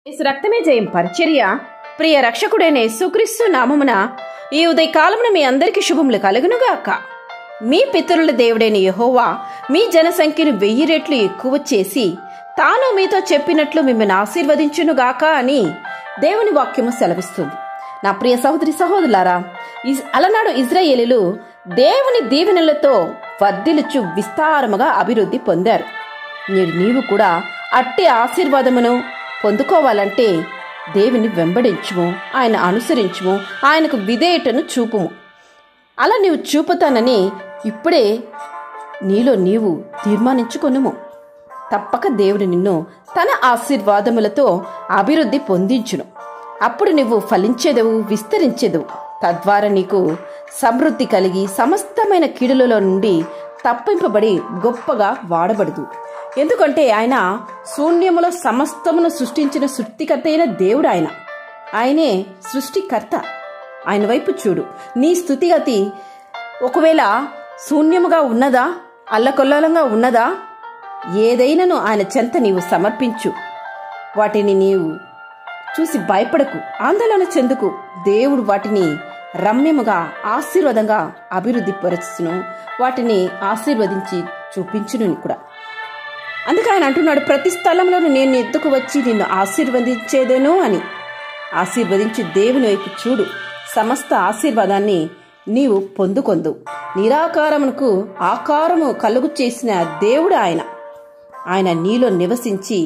యేసు రక్తమే జయం పరిచర్య ప్రియ రక్షకుడైన యేసుక్రీస్తు నామమున ఈ ఉదయకాలమున మీ అందరికీ శుభములు కలుగునుగాక. మీ పితరుల దేవుడైన యెహోవా మీ జనసంఖ్యను 1000 రెట్లు ఎక్కువ చేసి తాను మీతో చెప్పినట్లు మిమ్మల్ని ఆశీర్వదించునుగాక అని దేవుని వాక్యము సెలవిస్తుంది. నా ప్రియ సహోదరి సహోదరులారా, అలనాడు ఇజ్రాయేలీలు దేవుని దీవెనలతో వర్ధిల్లుచు విస్తారముగా అభివృద్ధి పొందారు. నీవు కూడా అట్టి ఆశీర్వాదమును పొందుకోవాలంటే దేవుని వెంబడించుము, ఆయన అనుసరించుము, ఆయనకు విధేయతను చూపుము. అలా నీవు చూపుతానని ఇప్పుడే నీలో నీవు తీర్మానించుకొనుము. తప్పక దేవుడు నిన్ను తన ఆశీర్వాదములతో అభివృద్ధి పొందించును. అప్పుడు నువ్వు ఫలించేదవు, విస్తరించేదవు. తద్వారా నీకు సమృద్ధి కలిగి సమస్తమైన కీడులలో నుండి తప్పింపబడి గొప్పగా వాడబడదు. ఎందుకంటే ఆయన శూన్యములో సమస్తమును సృష్టించిన సృష్టికర్త అయిన దేవుడు. ఆయనే సృష్టికర్త. ఆయన వైపు చూడు. నీ స్థితిగతి ఒకవేళ శూన్యముగా ఉన్నదా, అల్లకొల్లంగా ఉన్నదా, ఏదైనాను ఆయన చెంత నీవు సమర్పించు. వాటిని నీవు చూసి భయపడకు, ఆందోళన చెందుకు. దేవుడు వాటిని రమ్యముగా ఆశీర్వాదంగా అభివృద్ధి పరచును, వాటిని ఆశీర్వదించి చూపించును కూడా. అందుకే ఆయన అంటున్నాడు, ప్రతి స్థలంలోనూ నేను ఎద్దుకు వచ్చి నిన్ను ఆశీర్వదించేదేను అని. ఆశీర్వదించి దేవుని వైపు చూడు. సమస్త ఆశీర్వాదాన్ని నీవు పొందుకొందు. నిరాకారమునకు ఆకారము కలుగు చేసిన దేవుడు ఆయన నీలో నివసించి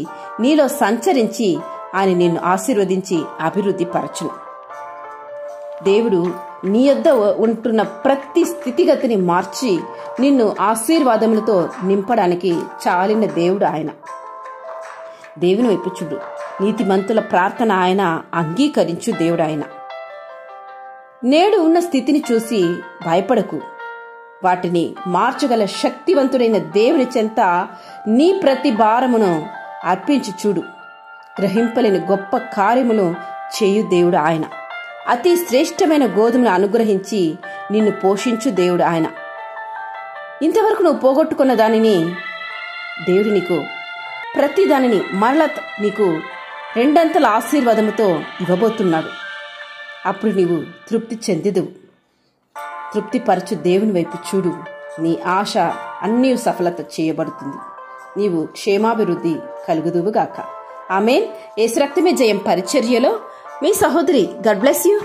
నీలో సంచరించి ఆయన నిన్ను ఆశీర్వదించి అభివృద్ధి పరచును. దేవుడు నీ యొద్ద ఉంటున్న ప్రతి స్థితిగతిని మార్చి నిన్ను ఆశీర్వాదములతో నింపడానికి చాలిన దేవుడు ఆయన. దేవుని వైపు చూడు. నీతిమంతుల ప్రార్థన ఆయన అంగీకరించు దేవుడు ఆయన. నేడు ఉన్న స్థితిని చూసి భయపడకు. వాటిని మార్చగల శక్తివంతుడైన దేవుని చెంత నీ ప్రతి భారమును అర్పించి చూడు. గ్రహింపలేని గొప్ప కార్యమును చేయు దేవుడు ఆయన. అతి శ్రేష్టమైన గోధుమను అనుగ్రహించి నిన్ను పోషించు దేవుడు ఆయన. ఇంతవరకు నువ్వు పోగొట్టుకున్న దానిని దేవుడు నీకు ప్రతి దానిని మరలా నీకు 2 అంతల ఆశీర్వాదముతో ఇవ్వబోతున్నాడు. అప్పుడు నీవు తృప్తి చెందెదవు. తృప్తిపరచు దేవుని వైపు చూడు. నీ ఆశ అన్నీ సఫలత చేయబడుతుంది. నీవు క్షేమాభివృద్ధి కలుగుదువుగాక. ఆమేన్. యేసు రక్తమే జయం పరిచర్యలో మీ సహోదరి. God bless you.